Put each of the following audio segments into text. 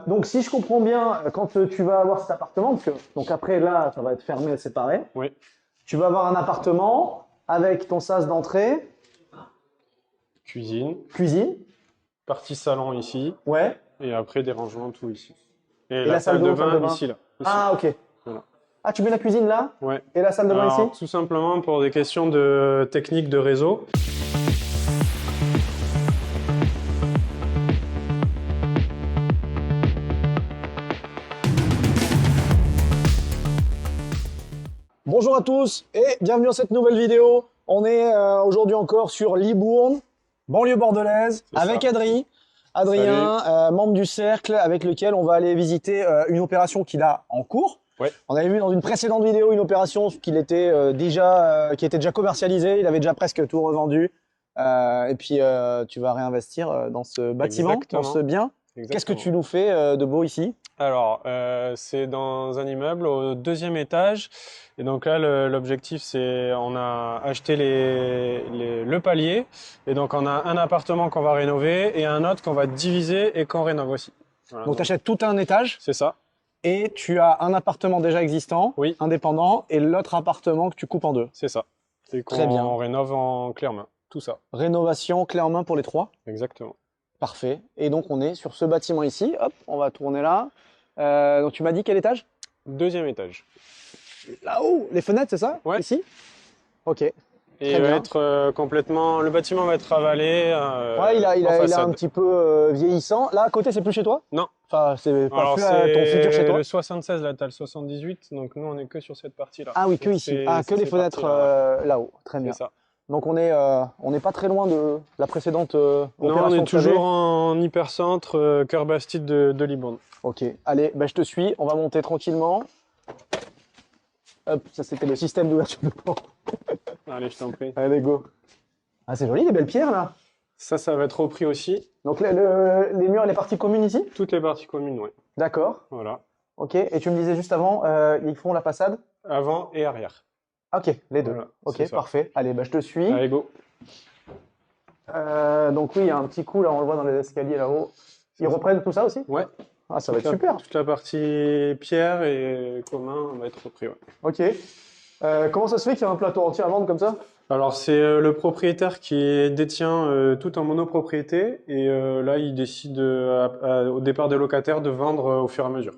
Donc, si je comprends bien, quand tu vas avoir cet appartement, parce que donc après là, ça va être fermé et séparé, Oui. tu vas avoir un appartement avec ton sas d'entrée, Cuisine, cuisine, partie salon ici, ouais, et après des rangements tout ici. Et et la la salle salle de d'eau, salle de bain bain. ici, là. Ici. Ah, ok. Voilà. Ah, tu mets la cuisine là Ouais. et la salle de bain ici? Alors, tout simplement pour des questions de technique de réseau. Bonjour à tous et bienvenue dans cette nouvelle vidéo. On est aujourd'hui encore sur Libourne, banlieue bordelaise, avec Ça. Adrien, membre du cercle avec lequel on va aller visiter une opération qu'il a en cours. Ouais. On avait vu dans une précédente vidéo une opération qui était déjà commercialisée, il avait déjà presque tout revendu. Et puis tu vas réinvestir dans ce bâtiment, Exactement. dans ce bien. Qu'est-ce que Exactement. tu nous fais de beau ici? Alors, c'est dans un immeuble au 2e étage. Et donc là, l'objectif, c'est on a acheté le palier. Et donc, on a un appartement qu'on va rénover et un autre qu'on va diviser et qu'on rénove aussi. Voilà, Donc tu achètes tout un étage c'est ça. et tu as un appartement déjà existant, Oui. indépendant, et l'autre appartement que tu coupes en deux. C'est ça. Et Très bien. qu'on rénove en clé en main. Tout ça. Rénovation clé en main pour les trois. Exactement. Parfait. Et donc on est sur ce bâtiment ici. Hop, on va tourner là. Donc tu m'as dit quel étage? 2e étage. Là-haut, les fenêtres, c'est ça? Ouais. Ici? Ok. Et Très il va bien. être complètement. Le bâtiment va être avalé. Ouais, il en a un façade. petit peu vieillissant. Là, à côté, c'est plus chez toi? Non. Enfin, c'est pas Alors plus ton futur chez c'est toi? le 76, là t'as le 78, donc nous on est que sur cette partie-là. Ah oui, que Donc, ici. c'est- Ah, que c'est les ces fenêtres parties-là, ouais. là-haut. Très C'est bien. ça. Donc on n'est pas très loin de la précédente Non, on opération est que tu avais. toujours en hypercentre, cœur Bastide de Libourne. Ok, allez, bah, je te suis, on va monter tranquillement. Hop, ça c'était le système d'ouverture de porte. Allez, je t'en prie. Allez, go. Ah, c'est joli, les belles pierres là. Ça va être repris aussi. Donc les murs et les parties communes ici? Toutes les parties communes, ouais. D'accord, Voilà. ok. Et tu me disais juste avant, ils font la façade? Avant et arrière. Ok, les deux. Voilà, Ok, c'est ça. parfait. Allez, bah, je te suis. Allez, go. Donc oui, il y a un petit coup là, on le voit dans les escaliers là-haut. Ils C'est ça. reprennent tout ça aussi? Ouais. Ah, ça va être super. Toute la partie pierre et commun va être repris, ouais. Ok. Comment ça se fait qu'il y a un plateau entier à vendre comme ça? Alors c'est le propriétaire qui détient tout en monopropriété et là il décide au départ des locataires de vendre au fur et à mesure.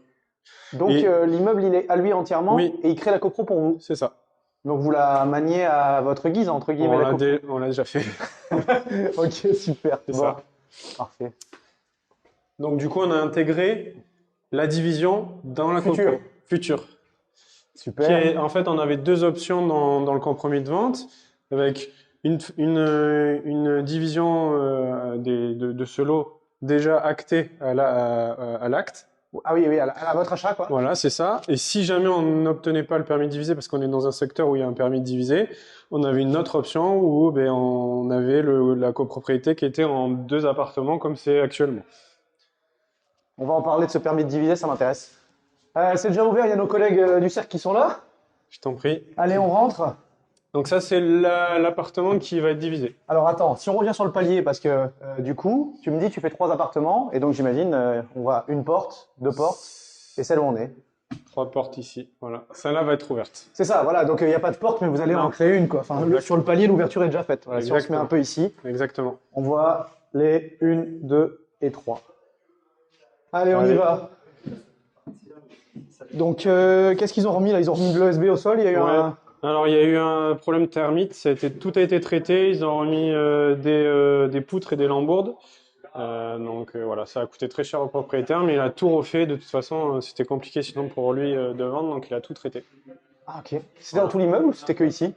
Donc Et- l'immeuble il est à lui entièrement Oui. et il crée la copro pour vous. C'est ça. Donc vous la maniez à votre guise entre guillemets la copro. On l'a déjà fait. Ok, super. C'est Bon, ça. parfait. Donc du coup on a intégré la division dans la Futur. copro. Futur. Super. En fait on avait deux options dans le compromis de vente avec une division de ce lot déjà actée à l'acte. Ah oui, oui, à votre achat quoi. Voilà, c'est ça. Et si jamais on n'obtenait pas le permis de diviser, parce qu'on est dans un secteur où il y a un permis de diviser, on avait une autre option où ben, on avait la copropriété qui était en 2 appartements comme c'est actuellement. On va en parler de ce permis de diviser, ça m'intéresse. C'est déjà ouvert, il y a nos collègues du cercle qui sont là. Je t'en prie. Allez, on rentre. Donc ça, c'est l'appartement qui va être divisé. Alors attends, si on revient sur le palier, parce que du coup, tu me dis tu fais 3 appartements, et donc j'imagine on voit une porte, 2 portes, et celle où on est. 3 portes ici, voilà. Celle-là va être ouverte. C'est ça, voilà, donc il n'y a pas de porte, mais vous allez Non. en créer une quoi. Enfin, sur le palier, l'ouverture est déjà faite. Voilà, si on se met Exactement. un peu ici, Exactement. on voit les 1, 2 et 3. Allez, on y Allez. va. Donc, qu'est-ce qu'ils ont remis là? Ils ont remis de l'ESB au sol, il y a eu Ouais. un... Alors, il y a eu un problème thermite, tout a été traité, ils ont remis des poutres et des lambourdes. Donc voilà, ça a coûté très cher au propriétaire, mais il a tout refait. De toute façon, c'était compliqué sinon pour lui de vendre, donc il a tout traité. Ah, ok. C'était dans tout l'immeuble ou c'était que ici?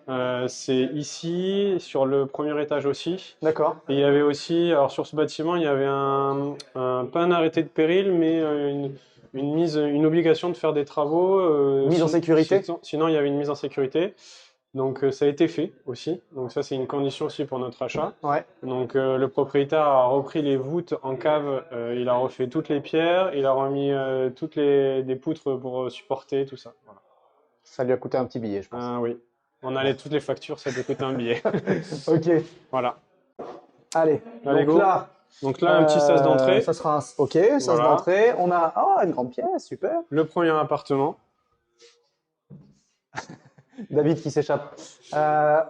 C'est ici, sur le premier étage aussi. D'accord. Et il y avait aussi, alors sur ce bâtiment, il y avait pas un arrêté de péril, mais une obligation de faire des travaux. Mise en sécurité? Sinon, il y avait une mise en sécurité. Donc ça a été fait aussi. Donc ça, c'est une condition aussi pour notre achat. Ouais. Donc le propriétaire a repris les voûtes en cave, il a refait toutes les pierres, il a remis des poutres pour supporter tout ça. Voilà. Ça lui a coûté un petit billet, je pense. Ah oui, on allait toutes les factures, ça lui coûtait un billet. Ok. Voilà. Allez, Allez, donc go. là, Donc là, un petit sas d'entrée. Ça sera ok, sas Voilà. d'entrée. On a une grande pièce, super. Le premier appartement. David qui s'échappe.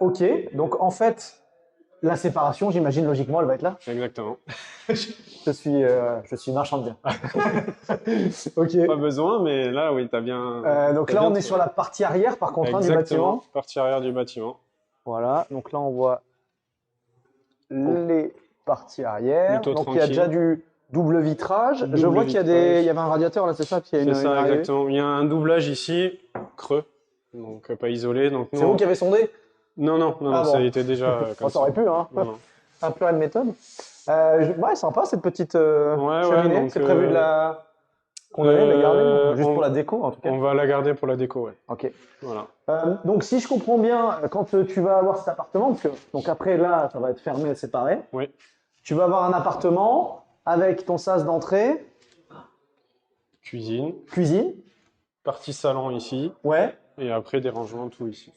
Ok, donc en fait, la séparation, j'imagine logiquement, elle va être là. Exactement. Je suis marchand de biens. Ok. Pas besoin, mais là, oui, t'as bien. Donc t'as là, bien on est trouvé. sur la partie arrière, par contre, hein, du Exactement. bâtiment. Partie arrière du bâtiment. Voilà, donc là, on voit les parties arrière. Plutôt Donc il y a tranquille. déjà du double vitrage. Je Double vois qu'il y a vitrage. il y avait un radiateur là, c'est ça, puis il y a C'est une ça, arrivée. exactement. Il y a un doublage ici, creux, donc pas isolé. Donc C'est vous qui avez sondé? non, Ah ça a bon. été déjà Bon, comme ça aurait pu, hein. Non, non. Un peu à de méthode. Ouais, sympa cette petite Ouais, cheminée. donc, C'est prévu de la condamner, de la garder, juste on- pour la déco en tout cas. On va la garder pour la déco, ouais. Ok. Voilà. Donc si je comprends bien, quand tu vas avoir cet appartement, parce que donc après là, ça va être fermé et séparé. Oui, Tu vas avoir un appartement avec ton sas d'entrée, cuisine, cuisine, partie salon ici, ouais. et après des rangements tout ici.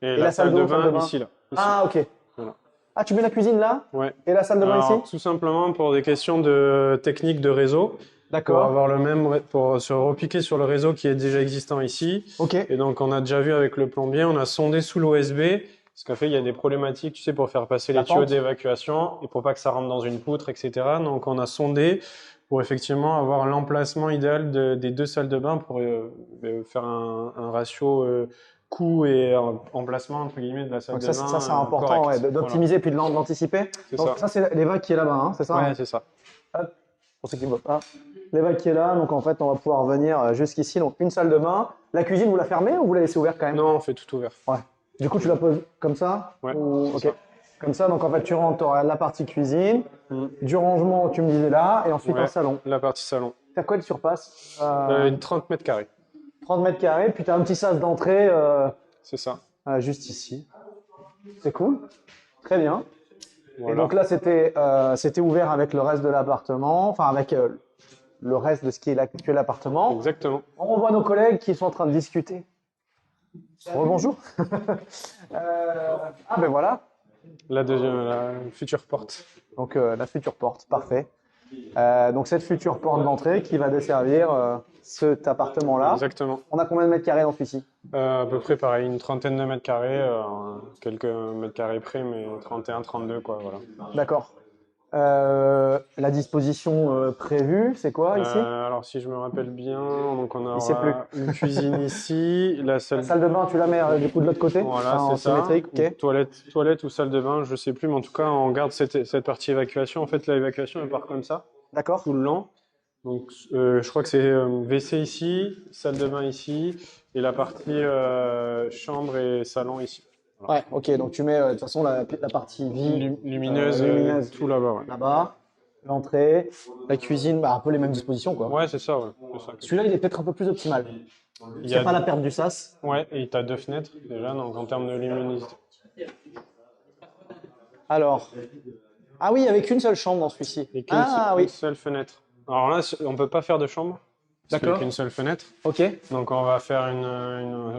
Et la la salle salle d'eau, de salle de bain bain. ici, là. Ici. Ah ok. Voilà. Ah tu mets la cuisine là Ouais. et la salle de bain Alors, ici? tout simplement pour des questions de technique de réseau, pour D'accord. avoir le même, pour se repiquer sur le réseau qui est déjà existant ici. Ok. Et donc, on a déjà vu avec le plombier, on a sondé sous l'OSB, parce qu'en fait, il y a des problématiques, tu sais, pour faire passer La les tuyaux pente. d'évacuation et pour pas que ça rentre dans une poutre, etc. Donc, on a sondé pour effectivement avoir l'emplacement idéal des deux salles de bain pour faire un ratio coût et emplacement, entre guillemets, de la salle Donc de ça, bain ça c'est important correct. ouais, d'optimiser puis de l'anticiper. C'est Donc ça. ça c'est les vagues qui est là-bas, hein, c'est ça? Voilà. Hein Ouais, c'est ça. Hop, pour ceux qui voient pas. Les vagues qui est là, donc en fait on va pouvoir venir jusqu'ici. Donc une salle de bain. La cuisine vous la fermez ou vous la laissez ouverte quand même? Non, on fait tout ouvert. Ouais. Du coup tu la poses comme ça? Ouais, Ou... c'est Ok. ça. Comme ça, donc en fait tu rentres, tu auras la partie cuisine, Mm. du rangement tu me disais là, et ensuite Ouais, un salon. la partie salon. T'as quoi de surface? Une 30 mètres carrés. 30 mètres carrés, puis tu as un petit sas d'entrée C'est ça. juste ici. C'est cool. Très bien. Et Voilà. donc là, c'était ouvert avec le reste de l'appartement, enfin avec le reste de ce qui est l'actuel appartement. Exactement. On voit nos collègues qui sont en train de discuter. Rebonjour. Ah ben voilà. La deuxième, la future porte. Donc la future porte, parfait. Donc cette future porte d'entrée qui va desservir cet appartement-là. Exactement. On a combien de mètres carrés dans celui-ci? À peu près pareil, une trentaine de mètres carrés, quelques mètres carrés près, mais 31, 32 quoi, voilà. D'accord. La disposition prévue, c'est quoi ici? Alors si je me rappelle bien, donc on Il sait aura une cuisine ici, la La salle, salle de bain, tu la mets du coup de l'autre côté? voilà, Enfin, en c'est ça. symétrique, ok. Toilette ou salle de bain, je sais plus, mais en tout cas on garde cette partie évacuation. En fait, l'évacuation elle part comme ça, D'accord. tout le long. Donc je crois que c'est WC ici, salle de bain ici, et la partie chambre et salon ici. Ouais, ok. Donc tu mets de toute façon la partie vie Lumineuse, lumineuse tout là-bas, ouais. là-bas, l'entrée, la cuisine, bah, un peu les mêmes dispositions quoi. Ouais, c'est ça, ouais. C'est ça. Celui-là, il est peut-être un peu plus optimal. Il y C'est a- pas la perte du sas. Ouais, et tu as deux fenêtres déjà, donc en termes de luminosité. Alors, ah oui, avec une seule chambre dans celui-ci. Et qu'une Ah oui, seule fenêtre. Alors là, on peut pas faire de chambre. Parce qu'il y a D'accord. qu'une seule fenêtre. ok. Donc on va faire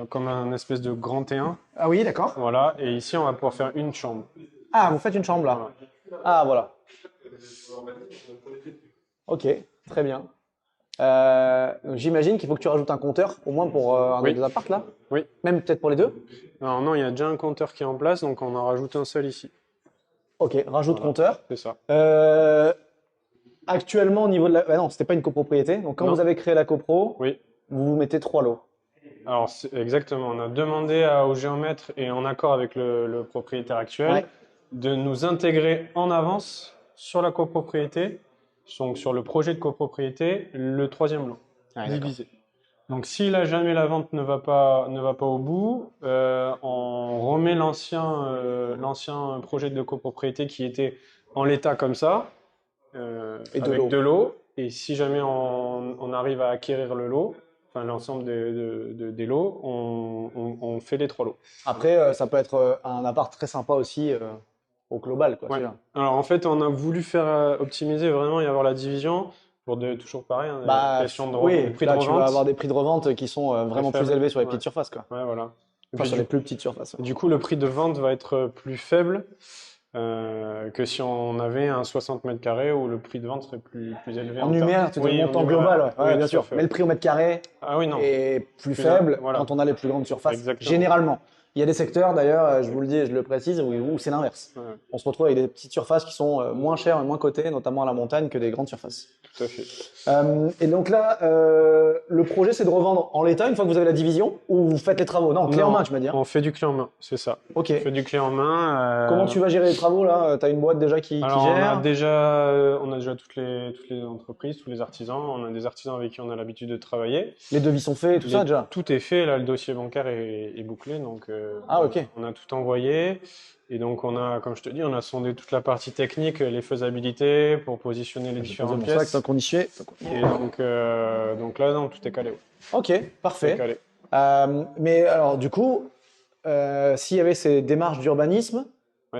comme un espèce de grand T1. Ah oui, d'accord. Voilà. Et ici, on va pouvoir faire une chambre. Ah, vous faites une chambre là. Ah voilà. Ok, très bien. J'imagine qu'il faut que tu rajoutes un compteur, au moins pour un Oui. des deux apparts là. Oui. Même peut-être pour les deux. Alors non, il y a déjà un compteur qui est en place, donc on en rajoute un seul ici. Ok, rajoute Voilà. compteur. C'est ça. Actuellement, au niveau de la. Ah non, c'était pas une copropriété. Donc, quand Non. vous avez créé la copro, Oui. vous vous mettez 3 lots. Alors exactement, on a demandé au géomètre et en accord avec le propriétaire actuel Ouais. de nous intégrer en avance sur la copropriété, donc sur le projet de copropriété, le troisième lot, divisé. Donc si là jamais la vente ne va pas au bout, on remet l'ancien projet de copropriété qui était en l'état comme ça, Et de avec l'eau. de l'eau. Et si jamais on arrive à acquérir le lot, enfin l'ensemble des lots, on fait les 3 lots. Après, ça peut être un appart très sympa aussi au global. Quoi, Ouais. celui-là. Alors en fait, on a voulu faire optimiser vraiment et avoir la division pour toujours pareil, hein, Bah, question de oui, prix là, de tu vas revente. avoir des prix de revente qui sont vraiment plus faibles. élevés sur les Ouais. petites surfaces. Quoi. Ouais, voilà. Et Enfin, puis, sur les plus petites surfaces. du coup, le prix de vente va être plus faible. que si on avait un 60 mètres carrés où le prix de vente serait plus élevé En en termes. numéraire, tu veux Oui, dire en montant numéraire. global, ouais, Oui, bien tout à sûr. fait. Mais le prix au mètre carré Ah oui, non. est plus Plus faible voilà. quand on a les plus grandes surfaces. Exactement. Généralement. Il y a des secteurs, d'ailleurs, je vous le dis et je le précise, où c'est l'inverse. Ouais, On se retrouve avec des petites surfaces qui sont moins chères et moins cotées, notamment à la montagne, que des grandes surfaces. tout à fait. Et donc là, le projet, c'est de revendre en l'état une fois que vous avez la division, ou vous faites les travaux? Non, clé en Non, main, tu m'as dit, hein. on fait du clé en main, c'est ça. Ok. On fait du clé en main. Comment tu vas gérer les travaux là? Tu as une boîte déjà qui Alors gère? on a déjà toutes les entreprises, tous les artisans. On a des artisans avec qui on a l'habitude de travailler. Les devis sont faits, tout ça déjà? Tout est fait, là, le dossier bancaire est bouclé, donc Ah, ok. on a tout envoyé. Et donc on a, comme je te dis, on a sondé toute la partie technique, les faisabilités pour positionner les Je posais différentes mon sac pièces. tant qu'on y est. Et donc là, non, tout est calé. Ouais. Ok, Tout est parfait. calé. Mais alors, du coup, s'il y avait ces démarches d'urbanisme Ouais.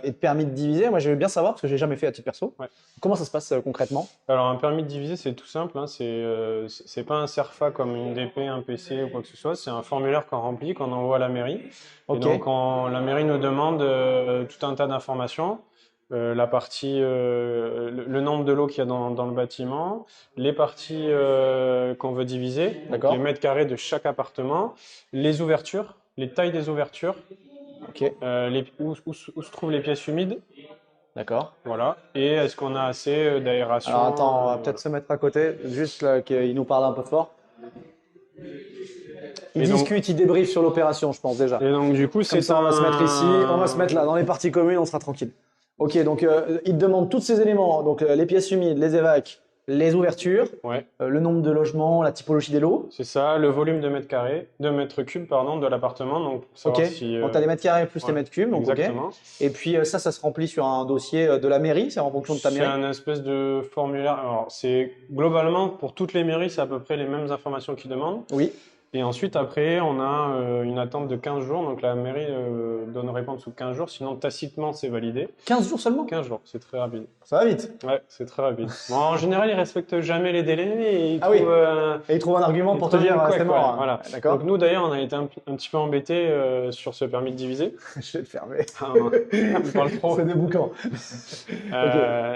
et de permis de diviser, moi je veux bien savoir, parce que j'ai jamais fait à titre perso, Ouais. comment ça se passe concrètement? Alors un permis de diviser, c'est tout simple, hein, c'est pas un CERFA comme une DP, un PC ou quoi que ce soit, c'est un formulaire qu'on remplit, qu'on envoie à la mairie. Et Ok, donc la mairie nous demande tout un tas d'informations, la partie, le nombre de lots qu'il y a dans le bâtiment, les parties qu'on veut diviser, donc d'accord, les mètres carrés de chaque appartement, les ouvertures, les tailles des ouvertures, ok, où se trouvent les pièces humides, d'accord. voilà, et est-ce qu'on a assez d'aération, Alors attends, on va voilà. peut-être se mettre à côté, juste là, qu'il nous parle un peu fort. Ils Et donc, discutent, ils débriefent sur l'opération, je pense déjà. et donc du coup, Comme c'est ça, on va se mettre ici, on va se mettre là, dans les un... parties communes, on sera tranquille. Ok, donc ils te demandent tous ces éléments, donc les pièces humides, les évacs, les ouvertures, Ouais, le nombre de logements, la typologie des lots. c'est ça, le volume de mètres carrés, de mètres cubes, pardon, de l'appartement, donc pour Ok, savoir si... donc tu as les mètres carrés plus les ouais, mètres cubes, donc ok. exactement. Et puis ça se remplit sur un dossier de la mairie, c'est en fonction de ta C'est mairie. un espèce de formulaire. Alors, c'est globalement, pour toutes les mairies, c'est à peu près les mêmes informations qu'ils demandent. Oui, Et ensuite, après, on a une attente de 15 jours. Donc, la mairie donne réponse sous 15 jours. Sinon, tacitement, c'est validé. 15 jours seulement, 15 jours, c'est très rapide. ça va vite. Ouais, c'est très rapide. Bon, en général, ils respectent jamais les délais et ils Ah oui. trouvent... Et ils trouvent un argument ils pour te trouvent dire une couac, c'est mort, ouais, hein. voilà. Ouais, d'accord. Donc, nous, d'ailleurs, on a été un petit peu embêtés sur ce permis de diviser. Je vais te fermer. Ah, on parle trop. C'est des boucans.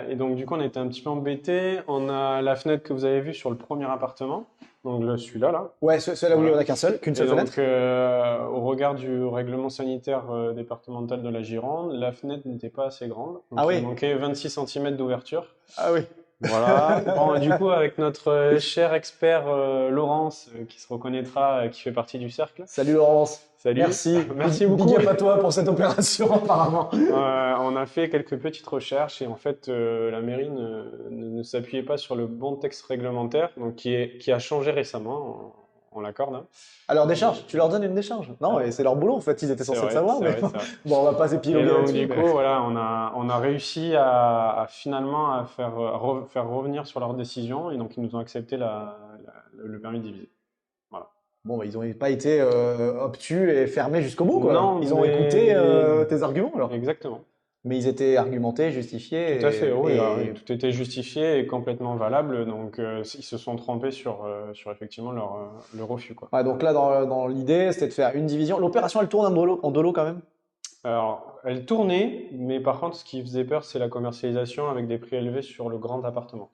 Et donc, du coup, on a été un petit peu embêtés. On a la fenêtre que vous avez vue sur le premier appartement. Donc, celui-là, là. Ouais, celui-là où il n'y en a qu'une Et seule donc, fenêtre. au regard du règlement sanitaire départemental de la Gironde, la fenêtre n'était pas assez grande. Donc, Ah oui. il manquait 26 cm d'ouverture. Ah oui. Voilà. Bon, du coup, avec notre cher expert Laurence, qui se reconnaîtra, qui fait partie du cercle. Salut Laurence. Salut. Merci. Merci beaucoup. Big up à toi pour cette opération apparemment. On a fait quelques petites recherches et en fait, la mairie ne s'appuyait pas sur le bon texte réglementaire, donc qui a changé récemment, on l'accorde, hein. Alors décharge, tu leur donnes une décharge? Non, et c'est leur boulot en fait, ils étaient C'est censés le vrai, savoir, c'est mais vrai, c'est vrai. bon, on va pas Et s'épiloguer donc, là-dessus. du mais- coup, voilà, on a réussi à finalement à faire revenir sur leur décision et donc ils nous ont accepté le permis de diviser. Voilà. Bon, bah, ils n'ont pas été obtus et fermés jusqu'au bout, quoi. Non, Ils ont mais- écouté tes arguments alors. Exactement. Mais ils étaient argumentés, justifiés. Tout à fait, oui, et- tout était justifié et complètement valable, donc ils se sont trompés sur effectivement le refus, quoi. Ouais, donc là, dans l'idée, c'était de faire une division. L'opération, elle tourne en deux lots quand même? Alors, elle tournait, mais par contre, ce qui faisait peur, c'est la commercialisation avec des prix élevés sur le grand appartement.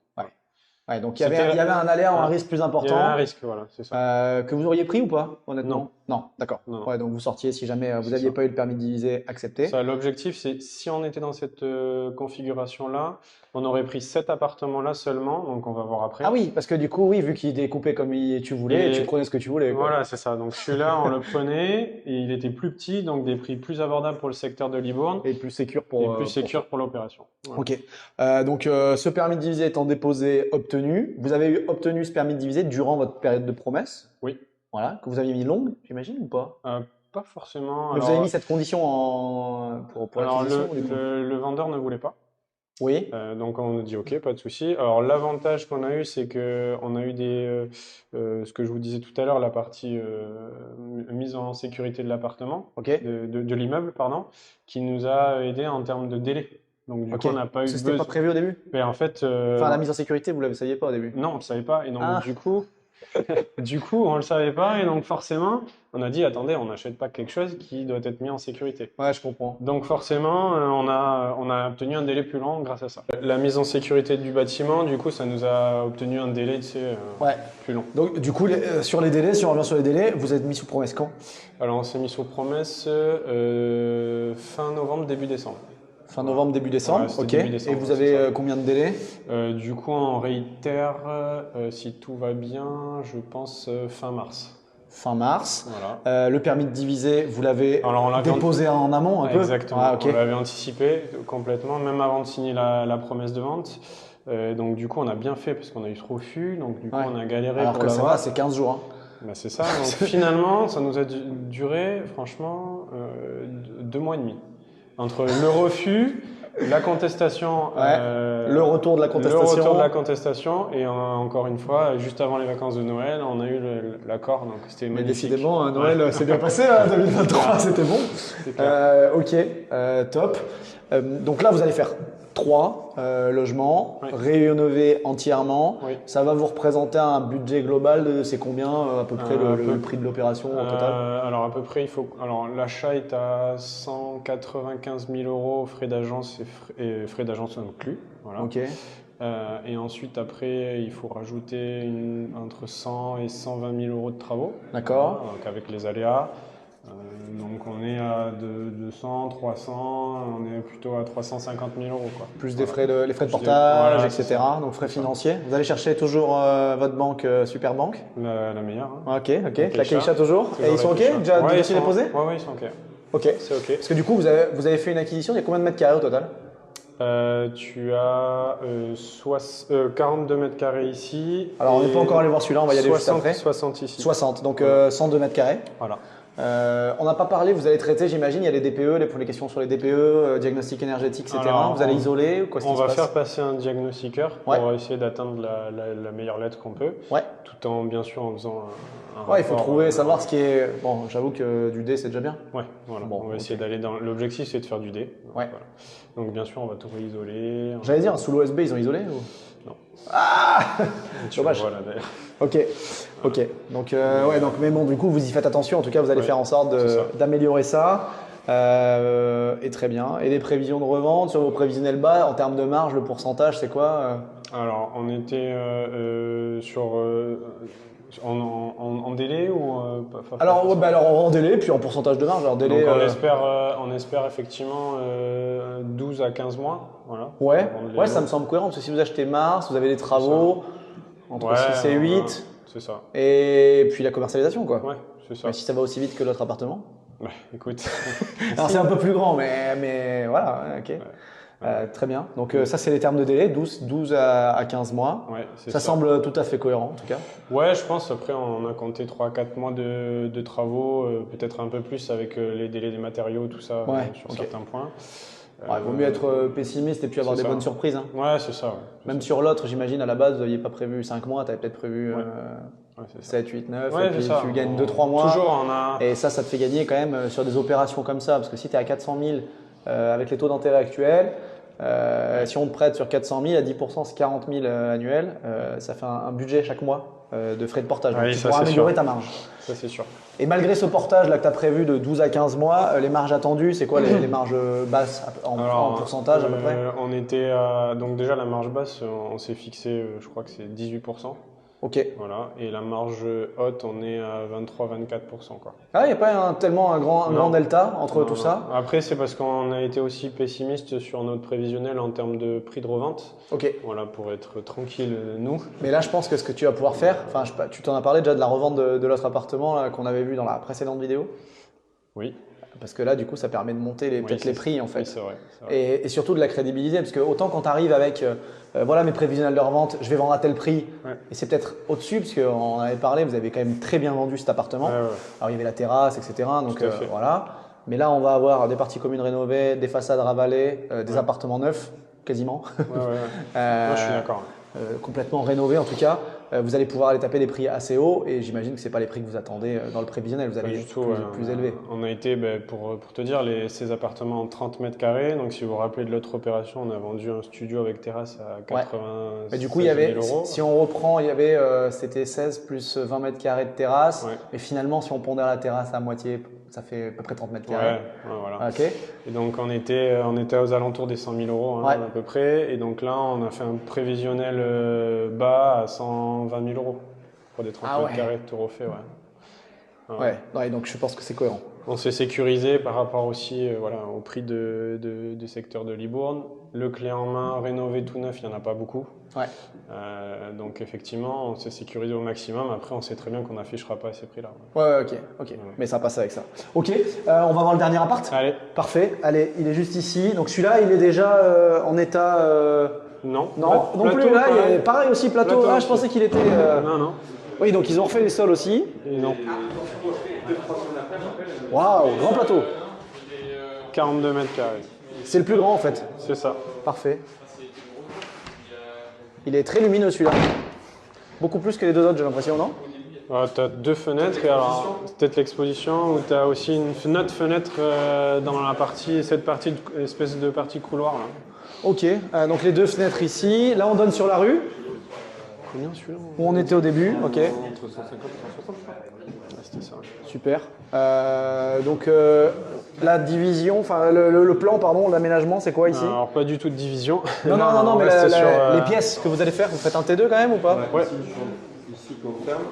Ouais, donc C'était- il y avait un aléa, un Ouais. risque plus Il y avait un important risque, voilà, c'est ça. que vous auriez pris ou pas, honnêtement? Non, d'accord. Non, non. Ouais, donc vous sortiez si jamais vous C'est n'aviez ça. pas eu le permis de diviser accepté. Ça, l'objectif, c'est si on était dans cette configuration-là, on aurait pris cet appartement-là seulement, donc on va voir après. Ah oui, parce que du coup, oui, vu qu'il découpait comme tu voulais, Et- tu prenais ce que tu voulais, quoi. Voilà, c'est ça. Donc celui-là, on le prenait et il était plus petit, donc des prix plus abordables pour le secteur de Libourne Et plus sécure pour. et plus sécure pour l'opération. Voilà. Ok. Donc, ce permis de diviser étant déposé, obtenu, vous avez obtenu ce permis de diviser durant votre période de promesse. Oui. Voilà, que vous aviez mis longue, j'imagine, ou pas? Pas forcément. Mais vous Alors, avez mis cette condition pour alors, l'acquisition, du coup? le vendeur ne voulait pas. Oui. Donc on a dit ok, pas de souci. Alors l'avantage qu'on a eu, c'est que on a eu ce que je vous disais tout à l'heure, la partie mise en sécurité de l'appartement, Ok. de l'immeuble, pardon, qui nous a aidé en termes de délai. Donc du Ok. coup, on n'a pas eu C'était pas besoin. prévu au début? Mais en fait, Enfin, la mise en sécurité, vous ne le saviez pas au début? non, on ne savait pas. Et donc Ah. du coup, Du coup, on le savait pas et donc forcément, on a dit, attendez, on n'achète pas quelque chose qui doit être mis en sécurité. Ouais, je comprends. Donc forcément, on a obtenu un délai plus lent grâce à ça. La mise en sécurité du bâtiment, du coup, ça nous a obtenu un délai, tu sais, Ouais. plus long. Donc, du coup, sur les délais, si on revient sur les délais, vous êtes mis sous promesse quand? Alors, on s'est mis sous promesse fin novembre, début décembre. Fin novembre, début décembre. Ouais, c'était Ok. début Et décembre, vous c'est avez ça. combien de délais? Du coup, on réitère, si tout va bien, je pense fin mars. Fin mars. Voilà. Le permis de diviser, vous l'avez Alors, on l'avait déposé en amont un peu? Exactement. Ah, ok. On l'avait anticipé complètement, même avant de signer la promesse de vente. Donc, du coup, on a bien fait parce qu'on a eu ce refus. Donc, du coup, Ouais. on a galéré Alors pour que ça l'avoir. va, c'est 15 jours. Bah, c'est ça. Donc, finalement, ça nous a duré, franchement, 2 mois et demi. Entre le refus, la contestation, Ouais. Le retour de la le contestation. retour de la contestation, et encore une fois, juste avant les vacances de Noël, on a eu l'accord. Donc, c'était Mais magnifique. décidément, Noël s'est bien passé, 2023, c'était bon. C'est clair. Ok, top. Donc là, vous allez faire 3 logements, Oui. rénover entièrement. Oui. Ça va vous représenter un budget global de c'est combien à peu près le prix de l'opération au total? Alors à peu près, alors l'achat est à 195 000 euros, frais d'agence et frais d'agence inclus. Voilà. Ok, Et ensuite, après, il faut rajouter entre 100 et 120 000 euros de travaux. d'accord. Voilà, donc avec les aléas. Donc on est à 200, 300, on est plutôt à 350 000 euros, quoi. Plus Voilà. les frais de Plus portage, voilà, c'est etc. ça. Donc frais C'est ça. financiers. Vous allez chercher toujours votre banque Superbank. La meilleure. Hein. Ok, ok. La La Keisha toujours. Et ils sont ok? Déjà Ouais, ils dossier sont, déposé? ouais, ils sont ok. Ok. C'est ok. Parce que du coup, vous avez fait une acquisition, il y a combien de mètres carrés au total? Tu as 42 mètres carrés ici. Alors, on n'est pas et encore allé voir celui-là, on va y aller juste 60, après. 60 ici. 60, donc Voilà. 102 mètres carrés. Voilà. On n'a pas parlé, vous allez traiter, j'imagine, il y a les DPE, pour les questions sur les DPE, diagnostic énergétique, etc. Alors, vous allez isoler ou quoi On qui se va passe? faire passer un diagnostiqueur pour Ouais. essayer d'atteindre la meilleure lettre qu'on peut, Ouais. tout en bien sûr en faisant un Ouais, il faut rapport, trouver, savoir ce qui est. Bon, j'avoue que du D, c'est déjà bien. Ouais, voilà. Bon, On va ok. essayer d'aller dans. L'objectif, c'est de faire du D. Ouais. Voilà. Donc bien sûr, on va tout réisoler. J'allais dire, sous l'OSB, ils ont isolé ou... Non. Ah Tu Dommage. vois là d'ailleurs. Ok, ok. Donc, ouais, donc, mais bon, du coup, vous y faites attention. En tout cas, vous allez Ouais, faire en sorte c'est ça. d'améliorer ça. Et très bien. Et des prévisions de revente sur vos prévisionnels bas, en termes de marge, le pourcentage, c'est quoi Alors, on était en délai ou pas Alors, ouais, forcément. bah, alors, en délai, puis en pourcentage de marge. Alors, délai. Donc, on espère effectivement 12 à 15 mois. Voilà. Ouais, Avant de les ouais, ça louer. me semble cohérent. Parce que si vous achetez mars, vous avez les travaux entre Ouais, 6 et voilà. 8. C'est ça. Et puis la commercialisation, quoi. Ouais, c'est ça. Mais si ça va aussi vite que l'autre appartement. Ouais, écoute. Alors, c'est un peu plus grand, mais voilà, ouais, ok. Très bien. Donc, ça, c'est les termes de délai, 12 à 15 mois. Ouais, c'est Ça ça. semble tout à fait cohérent, en tout cas. Ouais, je pense. Après, on a compté 3-4 mois de travaux, peut-être un peu plus avec les délais des matériaux, tout ça, Ouais, sur ok. certains points. Ouais, vaut mieux être pessimiste et puis avoir c'est des ça. bonnes surprises. Hein. Ouais, c'est ça. Ouais. C'est Même ça. sur l'autre, j'imagine, à la base, vous n'aviez pas prévu 5 mois, tu avais peut-être prévu Ouais. Ouais, c'est ça. 7, 8, 9, Ouais, et puis c'est ça. tu gagnes 2-3 mois. Toujours, on a. Et ça te fait gagner quand même sur des opérations comme ça. Parce que si tu es à 400 000 avec les taux d'intérêt actuels, si on te prête sur 400 000 à 10%, c'est 40 000 annuels, ça fait un budget chaque mois de frais de portage. Donc Oui, tu ça, pourras c'est améliorer sûr. ta marge. Ça, c'est sûr. Et malgré ce portage là que tu as prévu de 12 à 15 mois, les marges attendues, c'est quoi les marges basses en pourcentage à peu près? On était à. Donc, déjà, la marge basse, on s'est fixé, je crois que c'est 18%. Ok. Voilà. Et la marge haute, on est à 23-24%, quoi. Ah, il n'y a pas tellement un grand Non. delta entre Non, tout non. ça? Après, c'est parce qu'on a été aussi pessimiste sur notre prévisionnel en termes de prix de revente. Ok. Voilà, pour être tranquille, nous. Mais là, je pense que ce que tu vas pouvoir faire, enfin, tu t'en as parlé déjà de la revente de l'autre appartement là, qu'on avait vu dans la précédente vidéo. Oui. Parce que là, du coup, ça permet de monter peut-être les prix en fait. Oui, c'est vrai. C'est vrai. Et surtout de la crédibilité, parce que autant quand tu arrives avec voilà mes prévisionnels de revente, je vais vendre à tel prix, Ouais. et c'est peut-être au-dessus, parce qu'on en avait parlé, vous avez quand même très bien vendu cet appartement. Ouais, ouais. Alors il y avait la terrasse, etc. Donc Tout à fait. voilà. Mais là, on va avoir des parties communes rénovées, des façades ravalées, des appartements neufs, quasiment. Ouais, ouais, ouais. Euh, Moi, je suis d'accord. complètement rénové en tout cas. vous allez pouvoir aller taper des prix assez hauts et j'imagine que ce n'est pas les prix que vous attendez dans le prévisionnel, vous Pas allez du tout, plus élevés. On a été, pour te dire, ces appartements en 30 mètres carrés. Donc, si vous vous rappelez de l'autre opération, on a vendu un studio avec terrasse à 80 Mais du coup, il y avait, 000 euros. si on reprend, il y avait, c'était 16 plus 20 mètres carrés de terrasse. Ouais. Et finalement, si on pondère la terrasse à moitié, ça fait à peu près 30 mètres carrés. Ouais, voilà. Ok. Et donc, on était aux alentours des 100 000 euros Ouais. à peu près. Et donc là, on a fait un prévisionnel bas à 120 000 euros pour des 30 mètres carrés tout refait. Ouais, donc je pense que c'est cohérent. On s'est sécurisé par rapport aussi au prix du secteur de Libourne. Le clé en main, rénové tout neuf, il n'y en a pas beaucoup. Ouais. Donc effectivement, on s'est sécurisé au maximum. Après, on sait très bien qu'on n'affichera pas à ces prix-là. Ouais, ok. Mais ça passe avec ça. Ok, on va voir le dernier appart. Allez. Parfait. Allez, il est juste ici. Donc celui-là, il est déjà en état. Non. Non Plateau, plus. Là, il est pareil aussi plateau. Plateau Je aussi. pensais qu'il était. Non. Oui, donc ils ont refait les sols aussi. Et non. Waouh, grand plateau. 42 mètres carrés. C'est le plus grand en fait. C'est ça. Parfait. Il est très lumineux celui-là. Beaucoup plus que les deux autres, j'ai l'impression, non? Tu as deux fenêtres et alors c'est peut-être l'exposition où tu as aussi une autre fenêtre dans cette partie, espèce de partie couloir là. Ok, donc les deux fenêtres ici. Là, on donne sur la rue. Combien celui-là? Où on était au début, ok. Entre 150 et 160. C'était ça. Super. Donc la division, enfin le plan, pardon, l'aménagement, c'est quoi ici? Alors pas du tout de division. Non, Là, non, on mais restait sur, les pièces que vous allez faire, vous faites un T2 quand même ou pas? Ouais. Ici qu'on ferme.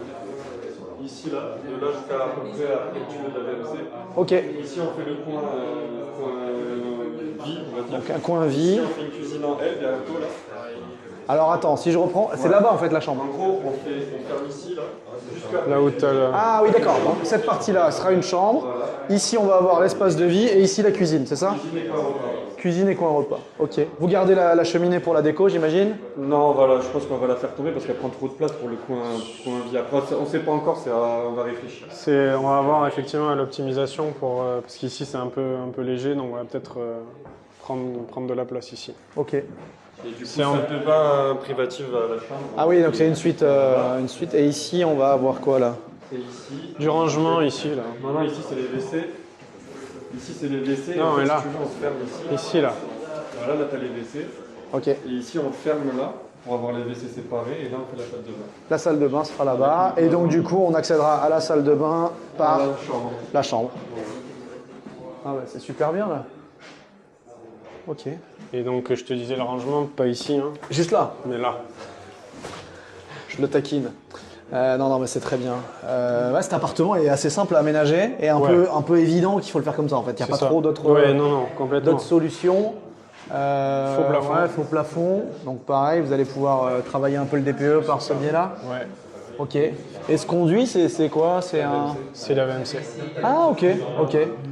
Ici là, de là jusqu'à à peu près après le tuyau de la VMC. Ok. Ici on fait le coin vie, on va dire. Donc un coin vie. Ici on fait une cuisine en L bientôt là. Alors attends, si je reprends, c'est là-bas en fait la En chambre. gros, on ferme ici là, jusqu'à Là où tu as le... Ah oui, d'accord. Donc cette partie-là sera une chambre. Ici, on va avoir l'espace de vie et ici la cuisine, c'est ça? Cuisine et coin repas. Ok. Vous gardez la cheminée pour la déco, j'imagine? Non, voilà, je pense qu'on va la faire tomber parce qu'elle prend trop de place pour le coin vie. Après, on ne sait pas encore, on va réfléchir. On va avoir effectivement l'optimisation parce qu'ici c'est un peu léger, donc on va peut-être prendre de la place ici. Ok. Et du coup, ça peut pas un privatif à la chambre. Ah oui, donc c'est une suite. Et ici, on va avoir quoi là? Et ici. Du rangement ici, là. Non, ici c'est les WC. Ici c'est les WC. Non, en fait, mais là. Si tu veux, on se ferme ici. Ici, là. Voilà, là t'as les WC. Ok. Et ici on ferme là pour avoir les WC séparés et là on fait la salle de bain. La salle de bain sera là-bas. Et donc, du coup, on accédera à la salle de bain par La chambre. la chambre. Ah ouais, c'est super bien là. Ok. Et donc je te disais le rangement, pas ici, hein, Juste là, mais là. je le taquine. Non, mais c'est très bien. Cet appartement est assez simple à aménager et un peu évident qu'il faut le faire comme ça en fait. Il n'y a pas trop d'autres complètement. solutions. Faux plafond. Ouais, faux plafond. Donc pareil, vous allez pouvoir travailler un peu le DPE par ce biais-là. Ouais. Ok. Et ce conduit, c'est quoi? C'est un. C'est la VMC Ah ok.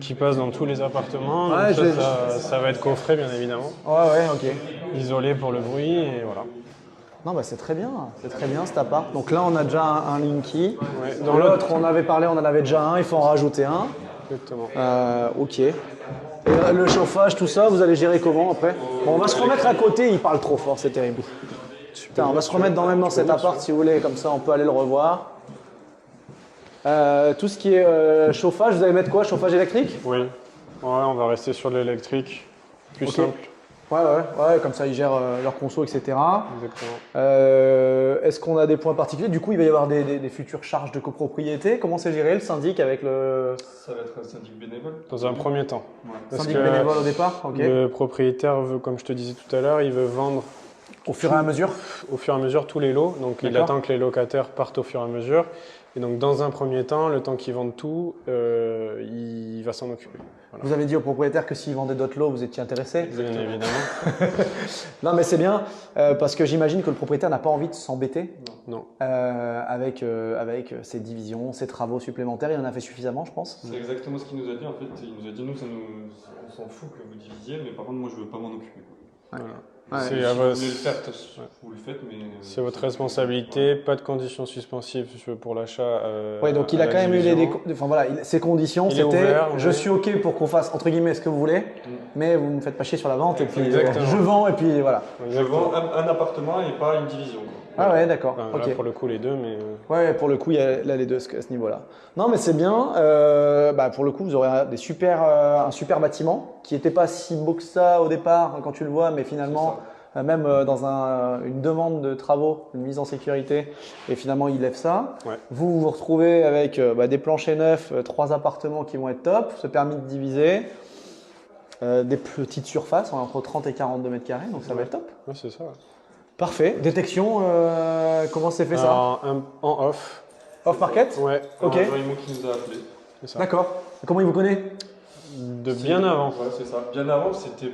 qui passe dans tous les appartements. Ouais, Donc ça va être coffré, bien évidemment. Ouais, ok. Isolé pour le bruit, et voilà. Non, c'est très bien cet appart. Donc là, on a déjà un Linky. Ouais, Dans l'autre, on avait parlé, on en avait déjà un, il faut en rajouter un. Exactement. Ok. Et le chauffage, tout ça, vous allez gérer comment après? Bon, on va se remettre à côté, il parle trop fort, c'est terrible. Putain, on va se remettre même dans cet appart si vous voulez, comme ça on peut aller le revoir. Tout ce qui est chauffage, vous allez mettre quoi? Chauffage électrique? Oui. Ouais, on va rester sur l'électrique. Plus simple. Ouais, comme ça ils gèrent leur conso, etc. Exactement. Est-ce qu'on a des points particuliers? Du coup, il va y avoir des futures charges de copropriété. Comment c'est géré le syndic avec le Ça va être un syndic bénévole. Dans un premier temps. Parce syndic que bénévole au départ? Ok. Le propriétaire veut, comme je te disais tout à l'heure, il veut vendre Au fur et à mesure? au fur et à mesure tous les lots. Donc il D'accord. attend que les locataires partent au fur et à mesure. Et donc dans un premier temps, le temps qu'ils vendent tout, il va s'en occuper. Voilà. Vous avez dit au propriétaire que s'il vendait d'autres lots, vous étiez intéressé? Bien évidemment. Non, mais c'est bien parce que j'imagine que le propriétaire n'a pas envie de s'embêter Non. avec ses divisions, ses travaux supplémentaires. Il en a fait suffisamment, je pense. C'est exactement ce qu'il nous a dit en fait. Il nous a dit nous, on s'en fout que vous divisiez, mais par contre moi je veux pas m'en occuper. Voilà. Ouais. C'est Si à vous votre- voulez le faire, vous le faites, mais c'est votre responsabilité, pas de conditions suspensives pour l'achat. Ouais, donc il à a la quand même eu division. ses conditions, Il est c'était ouvert, je oui. suis OK pour qu'on fasse entre guillemets ce que vous voulez, mais vous ne me faites pas chier sur la vente et puis Exactement. je vends et puis voilà. Je vends un appartement et pas une division. Quoi. Ah ouais, d'accord. Enfin, là, Ok. pour le coup, les deux, mais Ouais, pour le coup, il y a là les deux à ce niveau-là. Non, mais c'est bien. Pour le coup, vous aurez un super bâtiment qui n'était pas si beau que ça au départ quand tu le vois, mais finalement, même dans une demande de travaux, une mise en sécurité, et finalement, il lève ça. Ouais. Vous vous retrouvez avec des planchers neufs, 3 appartements qui vont être top, ce permis de diviser, des petites surfaces entre 30 et 42 mètres carrés, donc ça va être top. ouais, c'est ça. Ouais. Parfait. Détection, comment c'est fait ça? Alors, en off. Off-market? Ouais, Ok. Un Jean-Yves qui nous a appelé. c'est ça. D'accord. Comment il vous connaît? De bien avant. Ouais, c'est ça. Bien avant, c'était,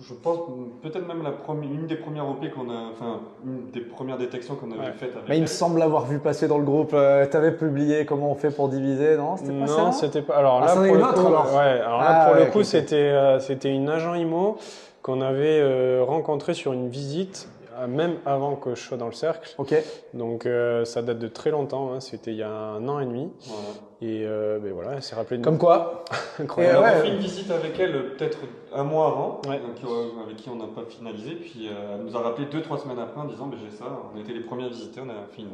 je pense, peut-être même une des premières OP une des premières détections qu'on avait Ouais. faites avec Mais il me elle. semble l'avoir vu passer dans le groupe. Tu avais publié comment on fait pour diviser, non? C'était pas ça? Non, c'était pas. Alors Ah, là, c'en est pour une le autre, coup, alors ouais, alors là, Ah, pour ouais, le coup, ok. c'était une agent IMO qu'on avait rencontré sur une visite, même avant que je sois dans le cercle. Ok. Donc ça date de très longtemps, hein, c'était il y a 1 an et demi. Voilà. Et ben voilà, elle s'est rappelée de Comme nous. quoi? Et Incroyable. on a Ouais. fait une visite avec elle peut-être un mois avant, Ouais. avec qui on n'a pas finalisé. Puis elle nous a rappelé 2-3 semaines après en disant j'ai ça, on était les premiers à visiter, on a fait une.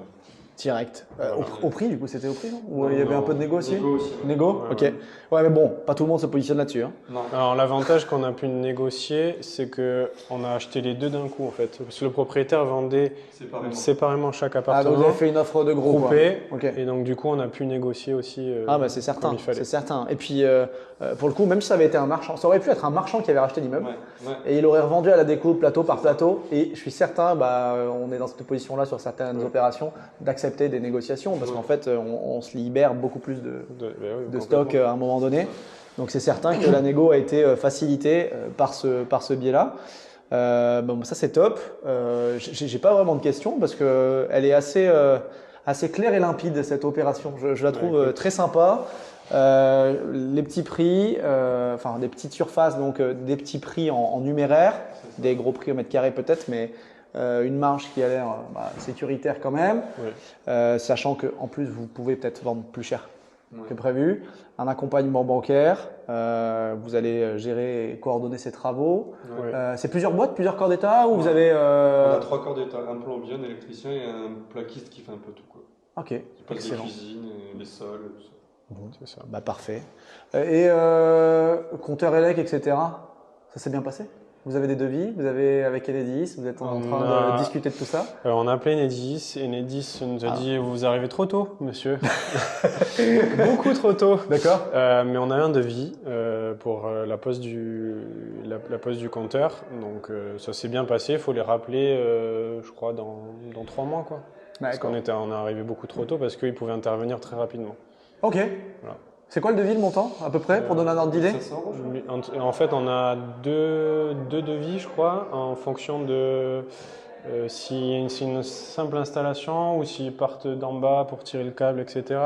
Direct. Voilà. Au prix, du coup, c'était au prix, non? Ou il y avait un peu de négo aussi? Négo aussi. Ouais. Négo? Ouais, Ok. ouais. Ouais, mais bon, pas tout le monde se positionne là-dessus. Hein. Non. Alors l'avantage qu'on a pu négocier, c'est que on a acheté les deux d'un coup en fait. Parce que le propriétaire vendait séparément chaque Ah, appartement, donc vous avez fait une offre de gros. Quoi. groupé. Ok. Et donc du coup, on a pu négocier aussi. Ah, bah c'est certain. comme il fallait. C'est certain. Et puis, pour le coup, même si ça avait été un marchand, ça aurait pu être un marchand qui avait racheté l'immeuble. Ouais. Et il aurait revendu à la découpe plateau par plateau. Et je suis certain, on est dans cette position-là sur certaines opérations, d'accepter des négociations parce qu'en fait, on se libère beaucoup plus de Ben oui, stock complètement. à un moment donné. Donc c'est certain que la négo a été facilitée par ce biais-là. Ça c'est top. J'ai pas vraiment de questions parce que elle est assez claire et limpide cette opération. Je la trouve écoute. très sympa. Les petits prix, des petites surfaces, donc des petits prix en numéraire, des gros prix au mètre carré peut-être, mais une marge qui a l'air sécuritaire quand même, sachant qu'en plus vous pouvez peut-être vendre plus cher que prévu, un accompagnement bancaire, vous allez gérer et coordonner ces travaux. Ouais. C'est plusieurs boîtes, plusieurs corps d'État ou vous avez… On a 3 corps d'État, un plombier, un électricien et un plaquiste qui fait un peu tout. Quoi. Ok, Qui passe les excellent. cuisines, les sols, tout ça. C'est ça. Parfait. Et compteur élec, etc., ça s'est bien passé? Vous avez des devis? Vous avez avec Enedis? Vous êtes en train de discuter de tout ça? On a appelé Enedis et Enedis nous a dit vous arrivez trop tôt, monsieur. Beaucoup trop tôt. D'accord. Mais on a un devis pour la pose du compteur. Donc ça s'est bien passé. Il faut les rappeler, je crois, dans 3 mois. Quoi. Parce qu'on est arrivé beaucoup trop tôt parce qu'ils pouvaient intervenir très rapidement. Ok. Voilà. C'est quoi le devis, le montant, à peu près, pour donner un ordre d'idée? 500 euros, je crois. En fait, on a deux devis, je crois, en fonction de si c'est une simple installation ou s'ils partent d'en bas pour tirer le câble, etc.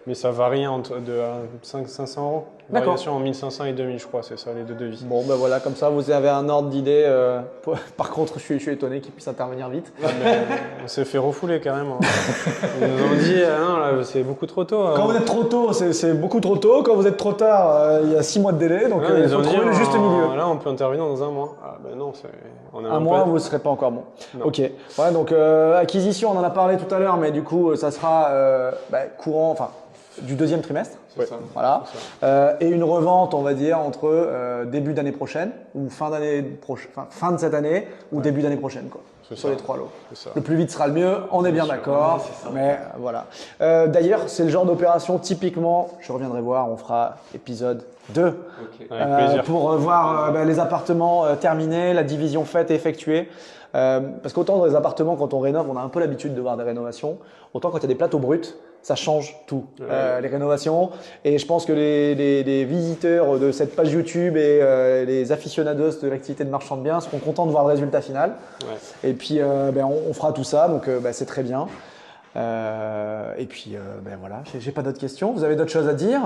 Mais ça varie de 500 euros. D'accord. Variation en 1500 et 2000, je crois, c'est ça, les deux devis. Bon, voilà, comme ça, vous avez un ordre d'idée. Par contre, je suis étonné qu'ils puissent intervenir vite. Mais on s'est fait refouler carrément. Ils nous ont dit non, là, c'est beaucoup trop tôt. Quand vous êtes trop tôt, c'est beaucoup trop tôt. Quand vous êtes trop tard, il y a 6 mois de délai. Donc, il ils faut ont dit trouver le juste milieu. là, on peut intervenir dans 1 mois. Ah ben non, on est Un mois, vous ne serez pas encore bon. Non. Ok. Ouais, donc, acquisition, on en a parlé tout à l'heure, mais du coup, ça sera courant, du 2e trimestre. C'est Ouais. ça. Voilà. Et une revente, on va dire, entre début d'année prochaine ou fin de cette année ou début d'année prochaine, quoi. C'est Sur ça. les 3 lots. C'est ça. Le plus vite sera le mieux, on est bien sûr. d'accord. Ouais, c'est ça. Mais voilà. D'ailleurs, c'est le genre d'opération, typiquement, je reviendrai voir, on fera épisode 2 Ok. Avec plaisir. pour voir les appartements terminés, la division faite et effectuée. Parce qu'autant dans les appartements, quand on rénove, on a un peu l'habitude de voir des rénovations. Autant quand il y a des plateaux bruts, ça change tout, les rénovations. Et je pense que les visiteurs de cette page YouTube et les aficionados de l'activité de marchand de biens seront contents de voir le résultat final. Ouais. Et puis, on fera tout ça, donc c'est très bien. Et puis, ben voilà, j'ai pas d'autres questions. Vous avez d'autres choses à dire?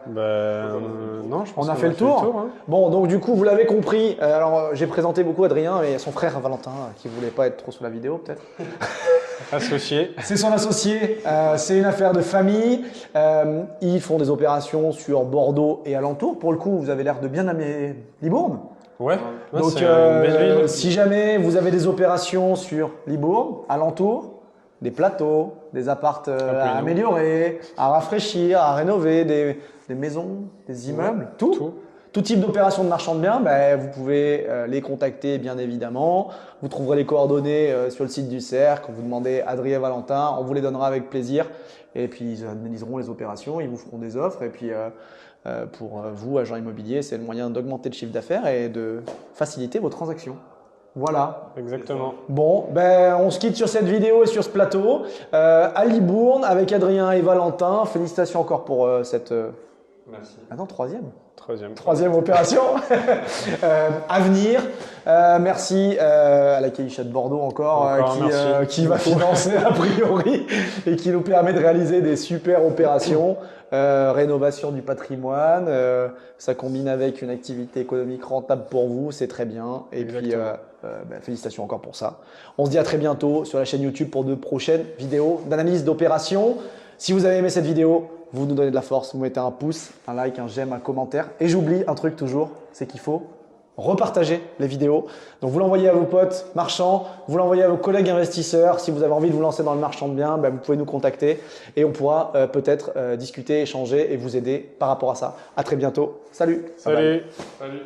Non, je pense On a qu'on fait le tour. hein. Bon, donc du coup, vous l'avez compris. Alors, j'ai présenté beaucoup Adrien et son frère Valentin, qui voulait pas être trop sur la vidéo, peut-être. Associé. C'est son associé. C'est une affaire de famille. Ils font des opérations sur Bordeaux et alentour. Pour le coup, vous avez l'air de bien aimer Libourne. Ouais, Donc, c'est une belle ville. si jamais vous avez des opérations sur Libourne, alentour, des plateaux, des appartes à améliorer, à rafraîchir, à rénover, des maisons, des immeubles, tout type d'opération de marchand de biens, ben, vous pouvez les contacter bien évidemment. Vous trouverez les coordonnées sur le site du Cercle. Vous demandez Adrien Valentin, on vous les donnera avec plaisir. Et puis ils analyseront les opérations, ils vous feront des offres. Et puis pour vous, agent immobilier, c'est le moyen d'augmenter le chiffre d'affaires et de faciliter vos transactions. Voilà. Exactement. Bon, ben on se quitte sur cette vidéo et sur ce plateau. À Libourne avec Adrien et Valentin. Félicitations encore pour cette. Merci. Ah non, troisième. Troisième Opération à venir. Merci à la Caïcha de Bordeaux encore qui va financer a priori et qui nous permet de réaliser des super opérations. Rénovation du patrimoine, ça combine avec une activité économique rentable pour vous, c'est très bien. Et puis félicitations encore pour ça. On se dit à très bientôt sur la chaîne YouTube pour de prochaines vidéos d'analyse d'opérations. Si vous avez aimé cette vidéo, vous nous donnez de la force, vous mettez un pouce, un like, un j'aime, un commentaire. Et j'oublie un truc toujours, c'est qu'il faut repartager les vidéos. Donc vous l'envoyez à vos potes marchands, vous l'envoyez à vos collègues investisseurs. Si vous avez envie de vous lancer dans le marchand de biens, vous pouvez nous contacter et on pourra peut-être discuter, échanger et vous aider par rapport à ça. À très bientôt. Salut. Salut. Salut.